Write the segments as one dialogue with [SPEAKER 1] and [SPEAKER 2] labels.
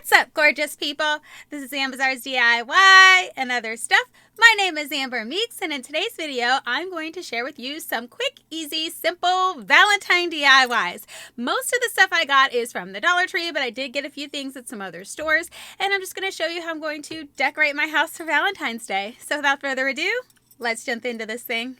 [SPEAKER 1] What's up, gorgeous people? This is Amber's DIY and other stuff. My name is Amber Meeks, and in today's video, I'm going to share with you some quick, easy, simple Valentine DIYs. Most of the stuff I got is from the Dollar Tree, but I did get a few things at some other stores, and I'm just going to show you how I'm going to decorate my house for Valentine's Day. So without further ado, let's jump into this thing.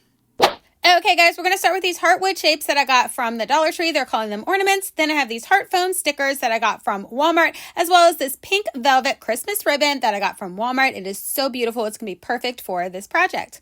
[SPEAKER 1] Okay guys, we're going to start with these heartwood shapes that I got from the Dollar Tree. They're calling them ornaments. Then I have these heart foam stickers that I got from Walmart, as well as this pink velvet Christmas ribbon that I got from Walmart. It is so beautiful. It's going to be perfect for this project.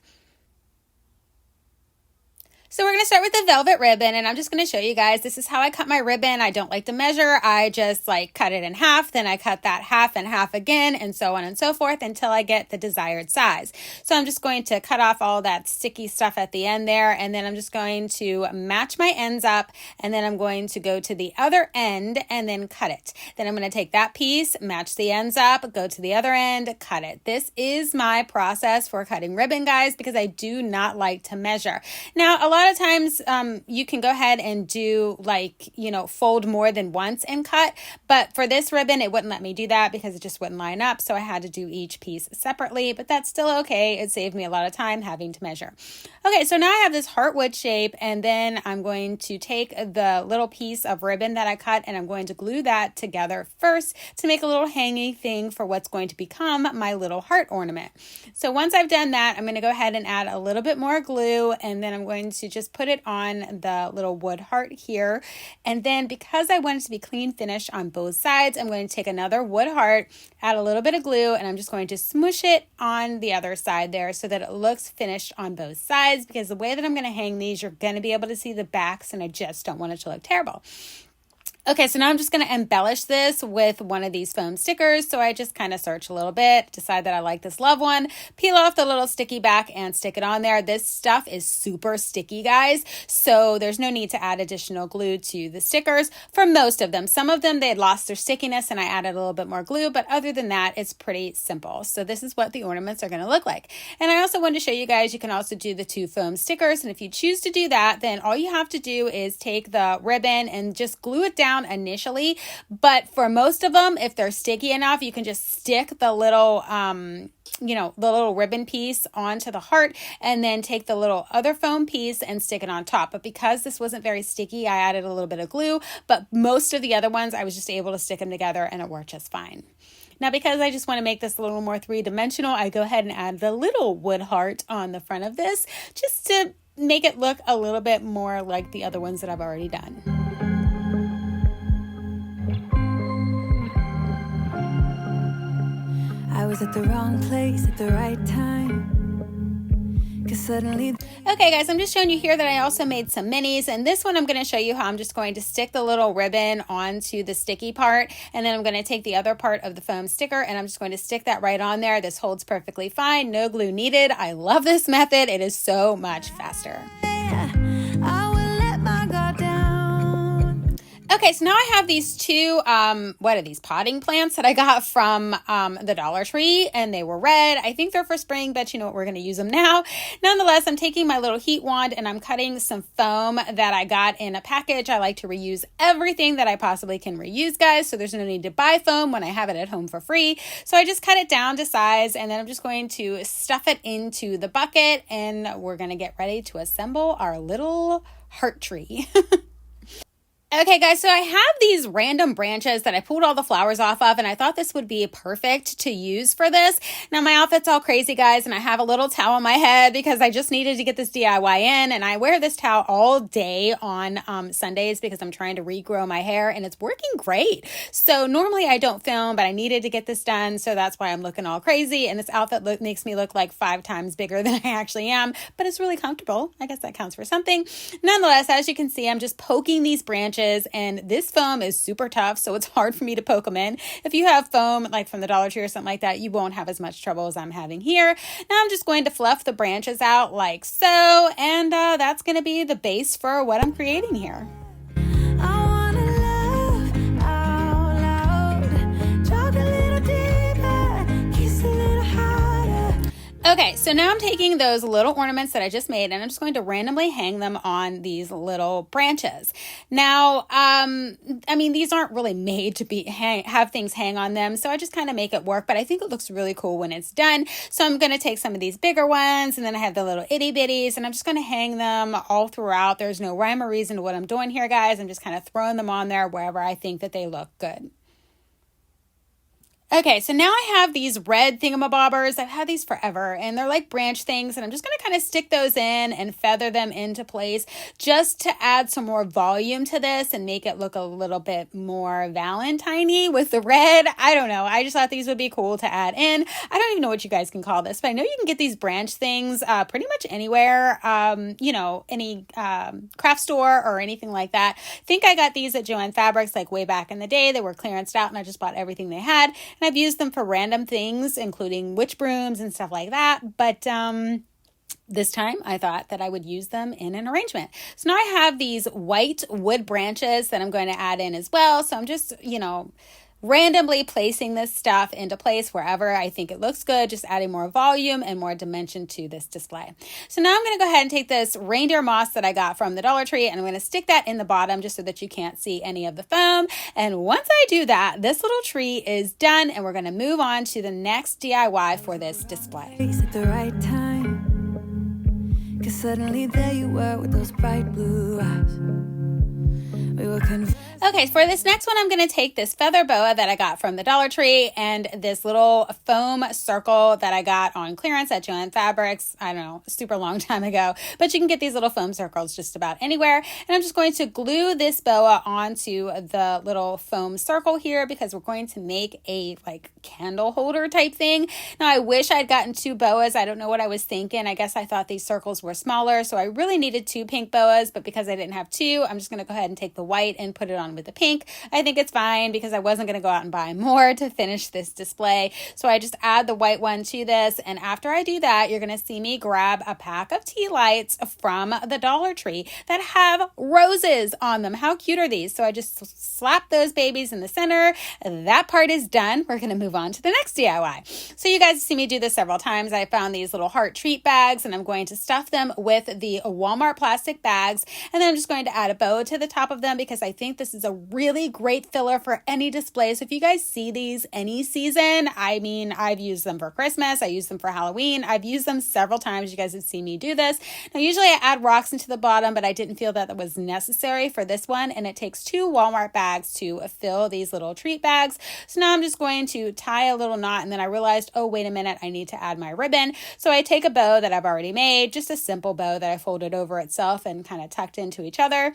[SPEAKER 1] So we're going to start with the velvet ribbon, and I'm just going to show you guys, this is how I cut my ribbon. I don't like to measure. I just cut it in half, then I cut that half and half again, and so on and so forth until I get the desired size. So I'm just going to cut off all that sticky stuff at the end there, and then I'm just going to match my ends up, and then I'm going to go to the other end and then cut it. Then I'm going to take that piece, match the ends up, go to the other end, cut it. This is my process for cutting ribbon, guys, because I do not like to measure. Now, a lot of times you can go ahead and do fold more than once and cut, but for this ribbon it wouldn't let me do that because it just wouldn't line up, so I had to do each piece separately, but that's still okay. It saved me a lot of time having to measure. Okay, so now I have this heartwood shape, and then I'm going to take the little piece of ribbon that I cut and I'm going to glue that together first to make a little hanging thing for what's going to become my little heart ornament. So once I've done that, I'm going to go ahead and add a little bit more glue, and then I'm going to just put it on the little wood heart here. And then because I want it to be clean finish on both sides, I'm going to take another wood heart, add a little bit of glue, and I'm just going to smoosh it on the other side there so that it looks finished on both sides, because the way that I'm going to hang these, you're going to be able to see the backs, and I just don't want it to look terrible. Okay, so now I'm just going to embellish this with one of these foam stickers. So I just kind of search a little bit, decide that I like this love one, peel off the little sticky back and stick it on there. This stuff is super sticky, guys, so there's no need to add additional glue to the stickers for most of them. Some of them, they had lost their stickiness and I added a little bit more glue, but other than that, it's pretty simple. So this is what the ornaments are going to look like. And I also wanted to show you guys, you can also do the two foam stickers, and if you choose to do that, then all you have to do is take the ribbon and just glue it down initially, but for most of them, if they're sticky enough, you can just stick the little the little ribbon piece onto the heart, and then take the little other foam piece and stick it on top. But because this wasn't very sticky, I added a little bit of glue, but most of the other ones I was just able to stick them together and it worked just fine. Now, because I just want to make this a little more three-dimensional, I go ahead and add the little wood heart on the front of this just to make it look a little bit more like the other ones that I've already done.
[SPEAKER 2] I was at the wrong place at the right time.
[SPEAKER 1] Okay guys, I'm just showing you here that I also made some minis, and this one I'm going to show you how I'm just going to stick the little ribbon onto the sticky part, and then I'm going to take the other part of the foam sticker and I'm just going to stick that right on there. This holds perfectly fine, no glue needed. I love this method. It is so much faster. Okay, so now I have these two, what are these, potting plants that I got from the Dollar Tree, and they were red. I think they're for spring, but you know what, we're going to use them now. Nonetheless, I'm taking my little heat wand and I'm cutting some foam that I got in a package. I like to reuse everything that I possibly can reuse, guys, so there's no need to buy foam when I have it at home for free. So I just cut it down to size, and then I'm just going to stuff it into the bucket, and we're going to get ready to assemble our little heart tree. Okay guys, so I have these random branches that I pulled all the flowers off of, and I thought this would be perfect to use for this. Now my outfit's all crazy, guys, and I have a little towel on my head because I just needed to get this DIY in, and I wear this towel all day on Sundays because I'm trying to regrow my hair, and it's working great. So normally I don't film, but I needed to get this done, so that's why I'm looking all crazy, and this outfit makes me look like 5 times bigger than I actually am, but it's really comfortable. I guess that counts for something. Nonetheless, as you can see, I'm just poking these branches, and this foam is super tough, so it's hard for me to poke them in. If you have foam like from the Dollar Tree or something like that, you won't have as much trouble as I'm having here. Now I'm just going to fluff the branches out like so, and that's going to be the base for what I'm creating here. Okay, so now I'm taking those little ornaments that I just made and I'm just going to randomly hang them on these little branches. Now, I mean, these aren't really made to have things hang on them, so I just kind of make it work, but I think it looks really cool when it's done. So I'm going to take some of these bigger ones, and then I have the little itty bitties, and I'm just going to hang them all throughout. There's no rhyme or reason to what I'm doing here, guys. I'm just kind of throwing them on there wherever I think that they look good. Okay, so now I have these red thingamabobbers. I've had these forever, and they're like branch things, and I'm just going to kind of stick those in and feather them into place just to add some more volume to this and make it look a little bit more Valentine-y with the red. I don't know. I just thought these would be cool to add in. I don't even know what you guys can call this, but I know you can get these branch things pretty much anywhere, you know, any craft store or anything like that. I think I got these at Joann Fabrics like way back in the day. They were clearanced out, and I just bought everything they had. And I've used them for random things, including witch brooms and stuff like that. But this time I thought that I would use them in an arrangement. So now I have these white wood branches that I'm going to add in as well. So I'm just, you know, randomly placing this stuff into place wherever I think it looks good, just adding more volume and more dimension to this display. So now I'm going to go ahead and take this reindeer moss that I got from the Dollar Tree, and I'm going to stick that in the bottom just so that you can't see any of the foam. And once I do that, this little tree is done, and we're going to move on to the next DIY for this display.
[SPEAKER 2] At the right time, 'cause suddenly there you were with those bright blue eyes. We were
[SPEAKER 1] Okay, for this next one, I'm going to take this feather boa that I got from the Dollar Tree and this little foam circle that I got on clearance at Joann Fabrics, I don't know, a super long time ago, but you can get these little foam circles just about anywhere. And I'm just going to glue this boa onto the little foam circle here because we're going to make a like candle holder type thing. Now, I wish I'd gotten 2 boas. I don't know what I was thinking. I guess I thought these circles were smaller, so I really needed 2 pink boas, but because I didn't have 2, I'm just going to go ahead and take the white and put it on with the pink. I think it's fine because I wasn't going to go out and buy more to finish this display. So I just add the white one to this. And after I do that, you're going to see me grab a pack of tea lights from the Dollar Tree that have roses on them. How cute are these? So I just slap those babies in the center. That part is done. We're going to move on to the next DIY. So you guys see me do this several times. I found these little heart treat bags, and I'm going to stuff them with the Walmart plastic bags. And then I'm just going to add a bow to the top of them because I think this is a really great filler for any display. So if you guys see these any season, I mean, I've used them for Christmas. I use them for Halloween. I've used them several times. You guys have seen me do this. Now, usually I add rocks into the bottom, but I didn't feel that that was necessary for this one. And it takes 2 Walmart bags to fill these little treat bags. So now I'm just going to tie a little knot. And then I realized, oh, wait a minute, I need to add my ribbon. So I take a bow that I've already made, just a simple bow that I folded over itself and kind of tucked into each other.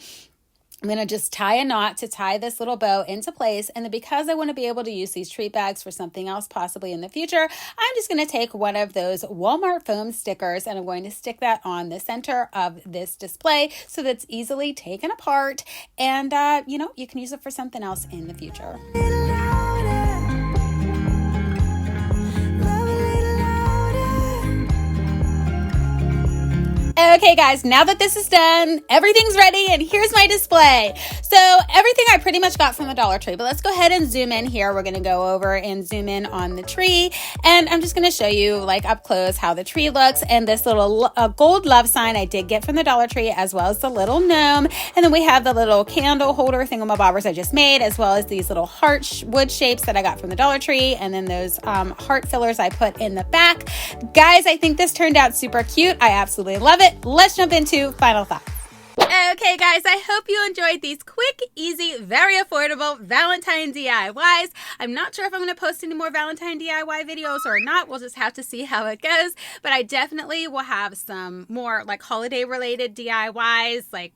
[SPEAKER 1] I'm going to just tie a knot to tie this little bow into place. And then because I want to be able to use these treat bags for something else possibly in the future, I'm just going to take one of those Walmart foam stickers and I'm going to stick that on the center of this display so that's easily taken apart. And, you know, you can use it for something else in the future. Okay, guys, now that this is done, everything's ready, and here's my display. So everything I pretty much got from the Dollar Tree, but let's go ahead and zoom in here. We're going to go over and zoom in on the tree, and I'm just going to show you like up close how the tree looks. And this little gold love sign I did get from the Dollar Tree, as well as the little gnome. And then we have the little candle holder thingamabobbers I just made, as well as these little heart wood shapes that I got from the Dollar Tree, and then those heart fillers I put in the back. Guys, I think this turned out super cute. I absolutely love it. Let's jump into final thoughts. Okay, guys, I hope you enjoyed these quick, easy, very affordable Valentine DIYs. I'm not sure if I'm going to post any more Valentine DIY videos or not. We'll just have to see how it goes. But I definitely will have some more like holiday related DIYs like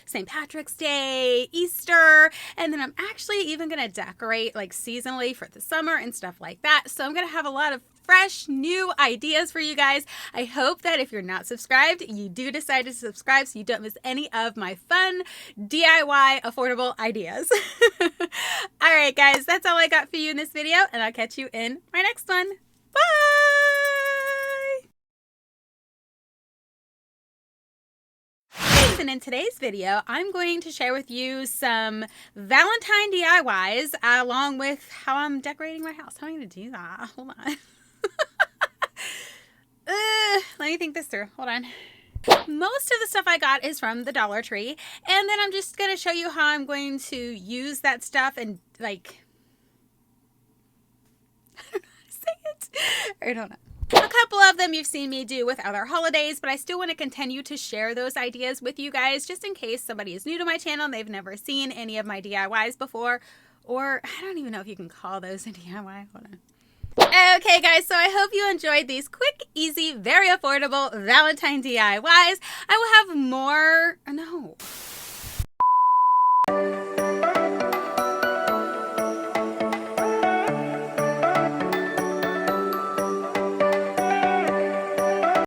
[SPEAKER 1] St. Patrick's Day, Easter, and then I'm actually even going to decorate like seasonally for the summer and stuff like that. So I'm going to have a lot of fresh new ideas for you guys. I hope that if you're not subscribed, you do decide to subscribe so you don't miss any of my fun DIY affordable ideas. All right, guys, that's all I got for you in this video, and I'll catch you in my next one. Bye! And in today's video, I'm going to share with you some Valentine DIYs along with how I'm decorating my house. How am I going to do that? Hold on. Let me think this through. Hold on. Most of the stuff I got is from the Dollar Tree. And then I'm just going to show you how I'm going to use that stuff and like, I don't know how to say it. I don't know. A couple of them you've seen me do with other holidays, but I still want to continue to share those ideas with you guys just in case somebody is new to my channel and they've never seen any of my DIYs before. Or I don't even know if you can call those a DIY. Hold on. Okay guys, so I hope you enjoyed these quick, easy, very affordable Valentine DIYs. I will have more